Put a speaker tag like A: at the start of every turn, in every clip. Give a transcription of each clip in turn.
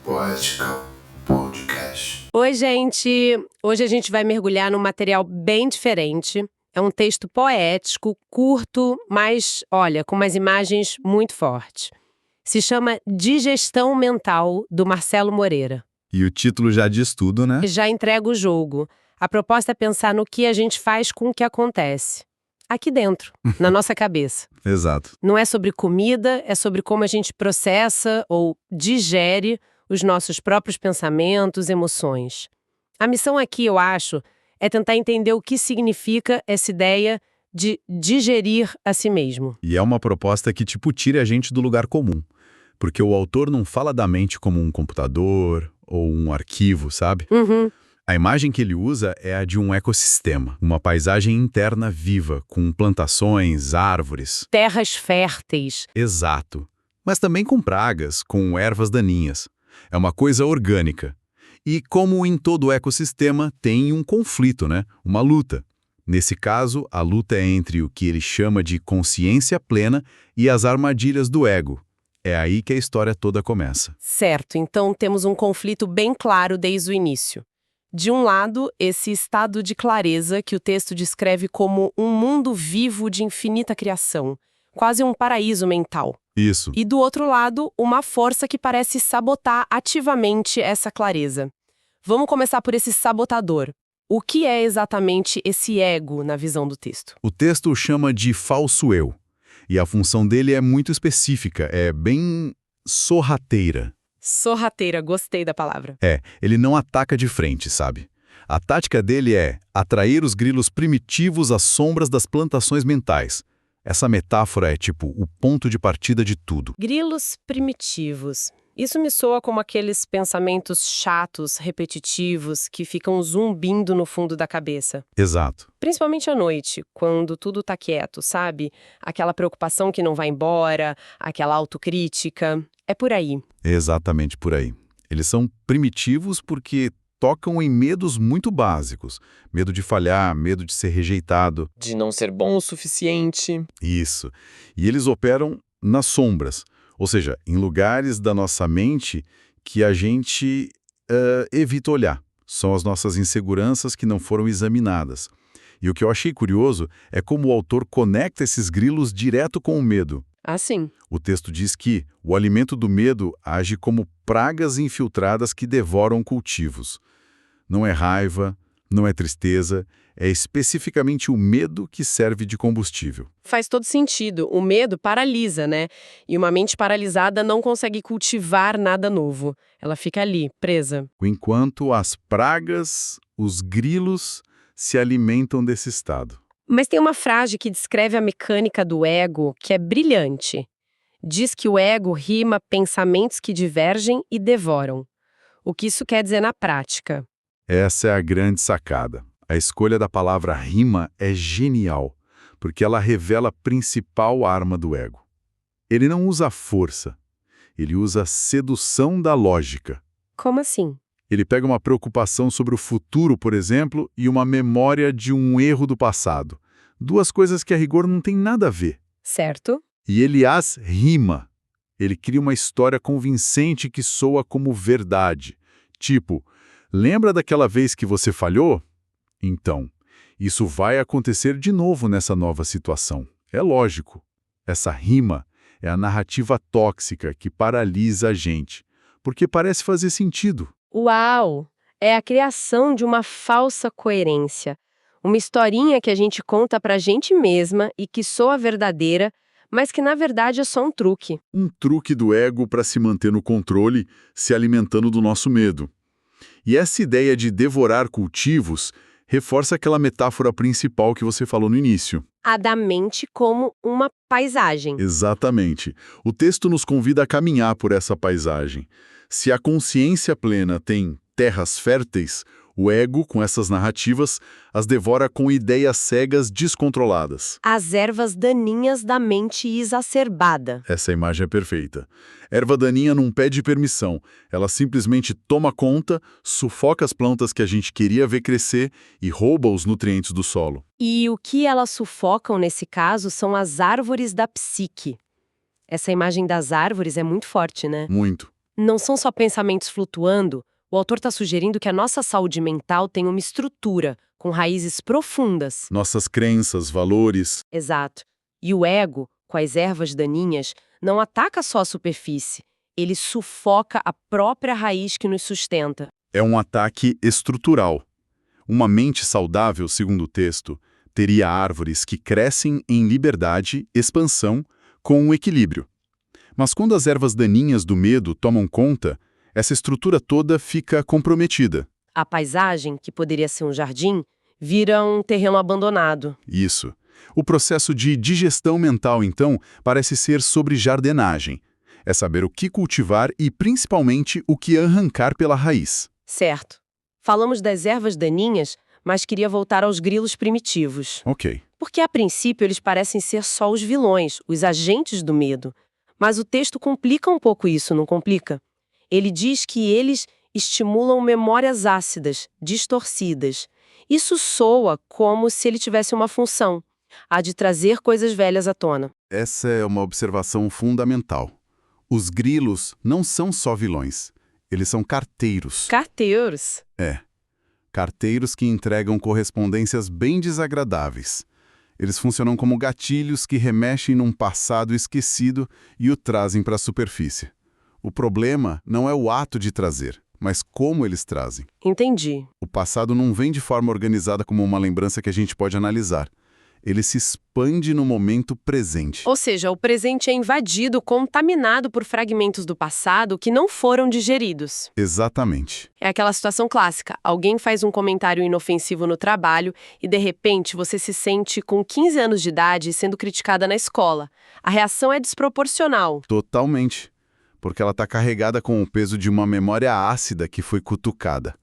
A: Poética Podcast.
B: Oi, gente! Hoje a gente vai mergulhar num material bem diferente. É um texto poético, curto, mas, olha, com umas imagens muito fortes. Se chama Digestão Mental, do Marcelo Moreira.
C: E o título já diz tudo, né?
B: Já entrega o jogo. A proposta é pensar no que a gente faz com o que acontece. Aqui dentro, na nossa cabeça.
C: Exato.
B: Não é sobre comida, é sobre como a gente processa ou digere os nossos próprios pensamentos, emoções. A missão aqui, eu acho, é tentar entender o que significa essa ideia de digerir a si mesmo.
C: E é uma proposta que, tira a gente do lugar comum. Porque o autor não fala da mente como um computador ou um arquivo, sabe? A imagem que ele usa é a de um ecossistema, uma paisagem interna viva, com plantações, árvores.
B: Terras férteis.
C: Exato. Mas também com pragas, com ervas daninhas. É uma coisa orgânica. E como em todo ecossistema, tem um conflito, né? Uma luta. Nesse caso, a luta é entre o que ele chama de consciência plena e as armadilhas do ego. É aí que a história toda começa.
B: Certo, então temos um conflito bem claro desde o início. De um lado, esse estado de clareza que o texto descreve como um mundo vivo de infinita criação, quase um paraíso mental.
C: Isso.
B: E do outro lado, uma força que parece sabotar ativamente essa clareza. Vamos começar por esse sabotador. O que é exatamente esse ego na visão do texto?
C: O texto o chama de falso eu. E a função dele é muito específica, é bem sorrateira.
B: Sorrateira, gostei da palavra.
C: Ele não ataca de frente, sabe? A tática dele é atrair os grilos primitivos às sombras das plantações mentais. Essa metáfora é tipo o ponto de partida de tudo.
B: Grilos primitivos. Isso me soa como aqueles pensamentos chatos, repetitivos, que ficam zumbindo no fundo da cabeça.
C: Exato.
B: Principalmente à noite, quando tudo tá quieto, sabe? Aquela preocupação que não vai embora, aquela autocrítica. É por aí.
C: Exatamente por aí. Eles são primitivos porque tocam em medos muito básicos. Medo de falhar, medo de ser rejeitado.
B: De não ser bom o suficiente.
C: Isso. E eles operam nas sombras. Ou seja, em lugares da nossa mente que a gente evita olhar. São as nossas inseguranças que não foram examinadas. E o que eu achei curioso é como o autor conecta esses grilos direto com o medo.
B: Assim.
C: O texto diz que o alimento do medo age como pragas infiltradas que devoram cultivos. Não é raiva, não é tristeza, é especificamente o medo que serve de combustível.
B: Faz todo sentido. O medo paralisa, né? E uma mente paralisada não consegue cultivar nada novo. Ela fica ali, presa.
C: Enquanto as pragas, os grilos, se alimentam desse estado.
B: Mas tem uma frase que descreve a mecânica do ego que é brilhante. Diz que o ego rima pensamentos que divergem e devoram. O que isso quer dizer na prática?
C: Essa é a grande sacada. A escolha da palavra rima é genial, porque ela revela a principal arma do ego. Ele não usa a força, ele usa a sedução da lógica.
B: Como assim?
C: Ele pega uma preocupação sobre o futuro, por exemplo, e uma memória de um erro do passado. Duas coisas que a rigor não tem nada a ver.
B: Certo?
C: E ele as rima. Ele cria uma história convincente que soa como verdade. Tipo, lembra daquela vez que você falhou? Então, isso vai acontecer de novo nessa nova situação. É lógico. Essa rima é a narrativa tóxica que paralisa a gente, porque parece fazer sentido.
B: Uau! É a criação de uma falsa coerência. Uma historinha que a gente conta pra gente mesma e que soa verdadeira, mas que na verdade é só um truque.
C: Um truque do ego para se manter no controle, se alimentando do nosso medo. E essa ideia de devorar cultivos reforça aquela metáfora principal que você falou no início.
B: A da mente como uma paisagem.
C: Exatamente. O texto nos convida a caminhar por essa paisagem. Se a consciência plena tem terras férteis, o ego, com essas narrativas, as devora com ideias cegas descontroladas.
B: As ervas daninhas da mente exacerbada.
C: Essa imagem é perfeita. Erva daninha não pede permissão. Ela simplesmente toma conta, sufoca as plantas que a gente queria ver crescer e rouba os nutrientes do solo.
B: E o que elas sufocam nesse caso são as árvores da psique. Essa imagem das árvores é muito forte, né?
C: Muito.
B: não são só pensamentos flutuando. O autor está sugerindo que a nossa saúde mental tem uma estrutura, com raízes profundas.
C: Nossas crenças, valores.
B: Exato. E o ego, com as ervas daninhas, não ataca só a superfície. Ele sufoca a própria raiz que nos sustenta.
C: É um ataque estrutural. Uma mente saudável, segundo o texto, teria árvores que crescem em liberdade, expansão, com um equilíbrio. Mas quando as ervas daninhas do medo tomam conta, essa estrutura toda fica comprometida.
B: A paisagem, que poderia ser um jardim, vira um terreno abandonado.
C: Isso. O processo de digestão mental, então, parece ser sobre jardinagem. É saber o que cultivar e, principalmente, o que arrancar pela raiz.
B: Certo. Falamos das ervas daninhas, mas queria voltar aos grilos primitivos.
C: Ok.
B: Porque, a princípio, eles parecem ser só os vilões, os agentes do medo. Mas o texto complica um pouco isso, não complica? Ele diz que eles estimulam memórias ácidas, distorcidas. Isso soa como se ele tivesse uma função, a de trazer coisas velhas à tona.
C: Essa é uma observação fundamental. Os grilos não são só vilões. Eles são carteiros.
B: Carteiros.
C: Carteiros que entregam correspondências bem desagradáveis. Eles funcionam como gatilhos que remexem num passado esquecido e o trazem para a superfície. O problema não é o ato de trazer, mas como eles trazem.
B: Entendi.
C: O passado não vem de forma organizada como uma lembrança que a gente pode analisar. Ele se expande no momento presente.
B: Ou seja, o presente é invadido, contaminado por fragmentos do passado que não foram digeridos.
C: Exatamente.
B: É aquela situação clássica. Alguém faz um comentário inofensivo no trabalho e, de repente, você se sente com 15 anos de idade sendo criticada na escola. A reação é desproporcional.
C: Totalmente. Porque ela está carregada com o peso de uma memória ácida que foi cutucada.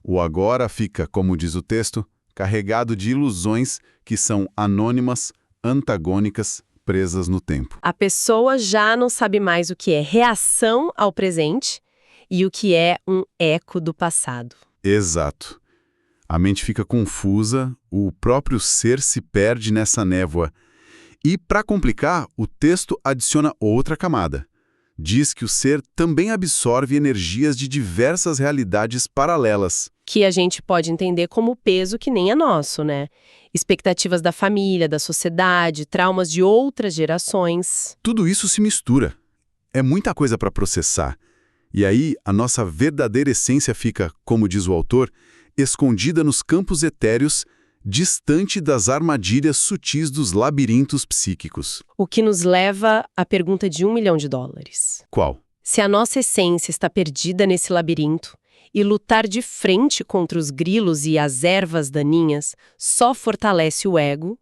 C: O agora fica, como diz o texto, carregado de ilusões que são anônimas, antagônicas, presas no tempo.
B: A pessoa já não sabe mais o que é reação ao presente e o que é um eco do passado.
C: Exato. A mente fica confusa, o próprio ser se perde nessa névoa. E, para complicar, o texto adiciona outra camada. Diz que o ser também absorve energias de diversas realidades paralelas.
B: Que a gente pode entender como peso que nem é nosso, né? Expectativas da família, da sociedade, traumas de outras gerações.
C: Tudo isso se mistura. É muita coisa para processar. E aí, a nossa verdadeira essência fica, como diz o autor, escondida nos campos etéreos, distante das armadilhas sutis dos labirintos psíquicos.
B: O que nos leva à pergunta de $1 milhão.
C: Qual?
B: Se a nossa essência está perdida nesse labirinto, e lutar de frente contra os grilos e as ervas daninhas só fortalece o ego,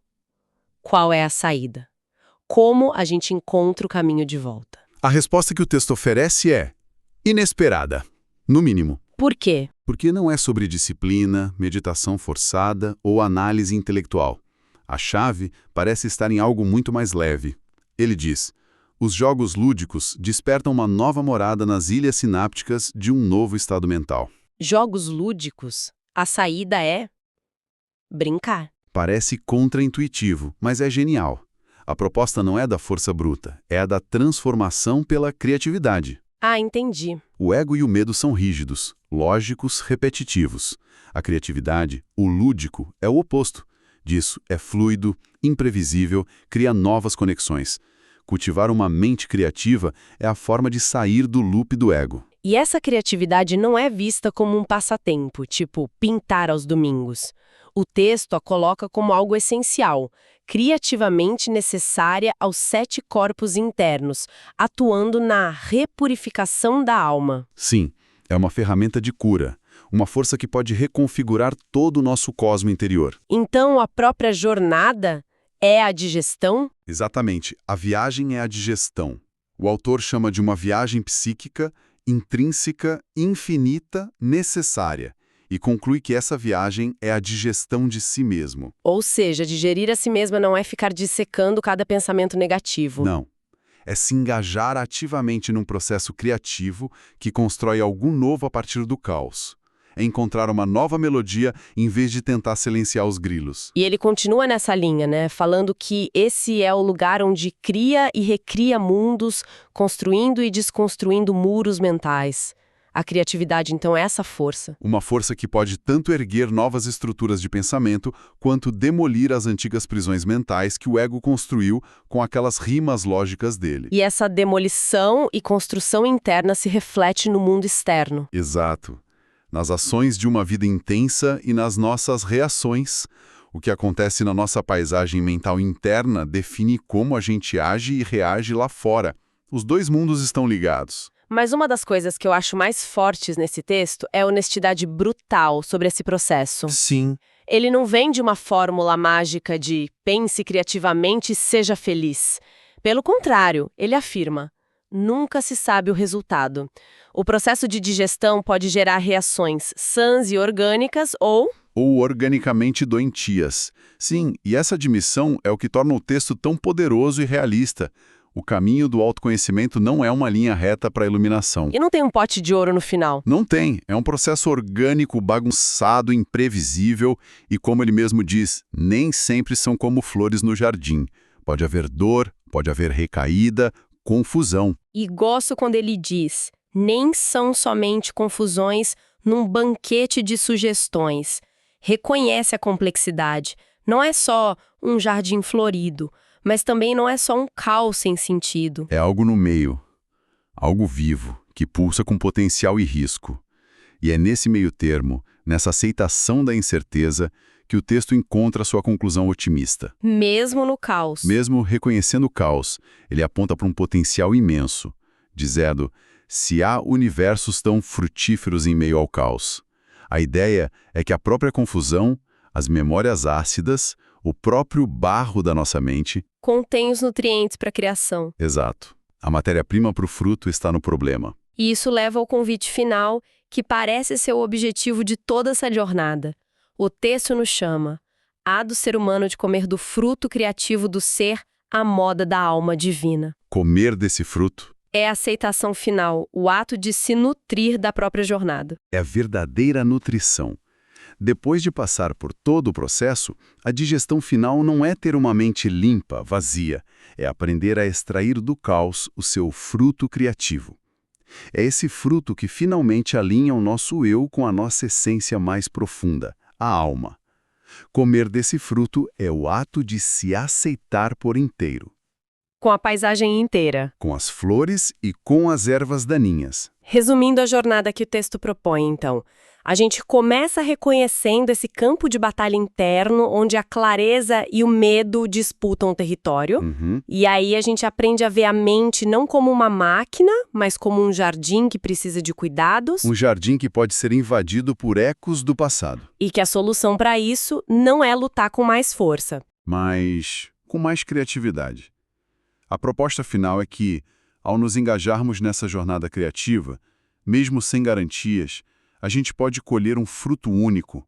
B: qual é a saída? Como a gente encontra o caminho de volta?
C: A resposta que o texto oferece é inesperada, no mínimo.
B: Por quê?
C: Porque não é sobre disciplina, meditação forçada ou análise intelectual. A chave parece estar em algo muito mais leve. Ele diz: os jogos lúdicos despertam uma nova morada nas ilhas sinápticas de um novo estado mental.
B: Jogos lúdicos, a saída é brincar.
C: Parece contraintuitivo, mas é genial. A proposta não é da força bruta, é a da transformação pela criatividade.
B: Ah, entendi.
C: O ego e o medo são rígidos, lógicos, repetitivos. A criatividade, o lúdico, é o oposto. Disso é fluido, imprevisível, cria novas conexões. Cultivar uma mente criativa é a forma de sair do loop do ego.
B: E essa criatividade não é vista como um passatempo, tipo pintar aos domingos. O texto a coloca como algo essencial, criativamente necessária aos 7 corpos internos, atuando na repurificação da alma.
C: Sim, é uma ferramenta de cura, uma força que pode reconfigurar todo o nosso cosmo interior.
B: Então, a própria jornada é a digestão?
C: Exatamente, a viagem é a digestão. O autor chama de uma viagem psíquica, intrínseca, infinita, necessária, e conclui que essa viagem é a digestão de si mesmo.
B: Ou seja, digerir a si mesma não é ficar dissecando cada pensamento negativo.
C: Não. É se engajar ativamente num processo criativo que constrói algo novo a partir do caos. é encontrar uma nova melodia em vez de tentar silenciar os grilos.
B: E ele continua nessa linha, né? Falando que esse é o lugar onde cria e recria mundos, construindo e desconstruindo muros mentais. A criatividade, então, é essa força.
C: Uma força que pode tanto erguer novas estruturas de pensamento, quanto demolir as antigas prisões mentais que o ego construiu com aquelas rimas lógicas dele.
B: E essa demolição e construção interna se reflete no mundo externo.
C: Exato. Nas ações de uma vida intensa e nas nossas reações. O que acontece na nossa paisagem mental interna define como a gente age e reage lá fora. Os dois mundos estão ligados.
B: Mas uma das coisas que eu acho mais fortes nesse texto é a honestidade brutal sobre esse processo.
C: Sim.
B: Ele não vem de uma fórmula mágica de pense criativamente e seja feliz. Pelo contrário, ele afirma: nunca se sabe o resultado. O processo de digestão pode gerar reações sãs e orgânicas ou
C: organicamente doentias. Sim, e essa admissão é o que torna o texto tão poderoso e realista. O caminho do autoconhecimento não é uma linha reta para a iluminação.
B: E não tem um pote de ouro no final.
C: Não tem. É um processo orgânico, bagunçado, imprevisível e, como ele mesmo diz, nem sempre são como flores no jardim. Pode haver dor, pode haver recaída, confusão.
B: E gosto quando ele diz: nem são somente confusões num banquete de sugestões. Reconhece a complexidade. Não é só um jardim florido, mas também não é só um caos sem sentido.
C: É algo no meio, algo vivo, que pulsa com potencial e risco. E é nesse meio termo, nessa aceitação da incerteza, que o texto encontra sua conclusão otimista.
B: Mesmo no caos.
C: Mesmo reconhecendo o caos, ele aponta para um potencial imenso, dizendo: se há universos tão frutíferos em meio ao caos. A ideia é que a própria confusão, as memórias ácidas, o próprio barro da nossa mente
B: contém os nutrientes para a criação.
C: Exato. A matéria-prima para o fruto está no problema.
B: E isso leva ao convite final, que parece ser o objetivo de toda essa jornada. O texto nos chama: há do ser humano de comer do fruto criativo do ser à moda da alma divina.
C: Comer desse fruto
B: É a aceitação final, o ato de se nutrir da própria jornada.
C: é a verdadeira nutrição. Depois de passar por todo o processo, a digestão final não é ter uma mente limpa, vazia. É aprender a extrair do caos o seu fruto criativo. É esse fruto que finalmente alinha o nosso eu com a nossa essência mais profunda, a alma. Comer desse fruto é o ato de se aceitar por inteiro,
B: Com a paisagem inteira.
C: com as flores e com as ervas daninhas.
B: Resumindo a jornada que o texto propõe, então, a gente começa reconhecendo esse campo de batalha interno, onde a clareza e o medo disputam o território, e aí a gente aprende a ver a mente não como uma máquina, mas como um jardim que precisa de cuidados,
C: Um jardim que pode ser invadido por ecos do passado,
B: e que a solução para isso não é lutar com mais força.
C: mas com mais criatividade. A proposta final é que, ao nos engajarmos nessa jornada criativa, mesmo sem garantias, a gente pode colher um fruto único,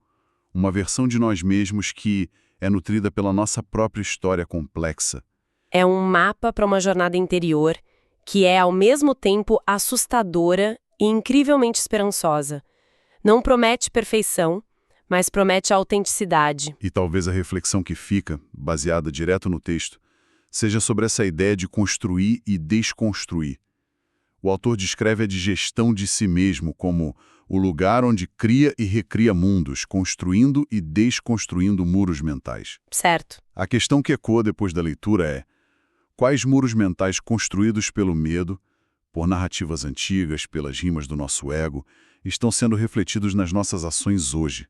C: uma versão de nós mesmos que é nutrida pela nossa própria história complexa.
B: É um mapa para uma jornada interior que é, ao mesmo tempo, assustadora e incrivelmente esperançosa. Não promete perfeição, mas promete autenticidade.
C: E talvez a reflexão que fica, baseada direto no texto, seja sobre essa ideia de construir e desconstruir. O autor descreve a digestão de si mesmo como o lugar onde cria e recria mundos, construindo e desconstruindo muros mentais.
B: Certo.
C: A questão que ecoa depois da leitura é: quais muros mentais construídos pelo medo, por narrativas antigas, pelas rimas do nosso ego, estão sendo refletidos nas nossas ações hoje?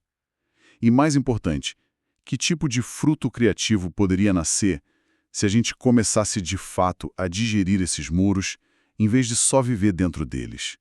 C: E mais importante, que tipo de fruto criativo poderia nascer se a gente começasse de fato a digerir esses muros, em vez de só viver dentro deles?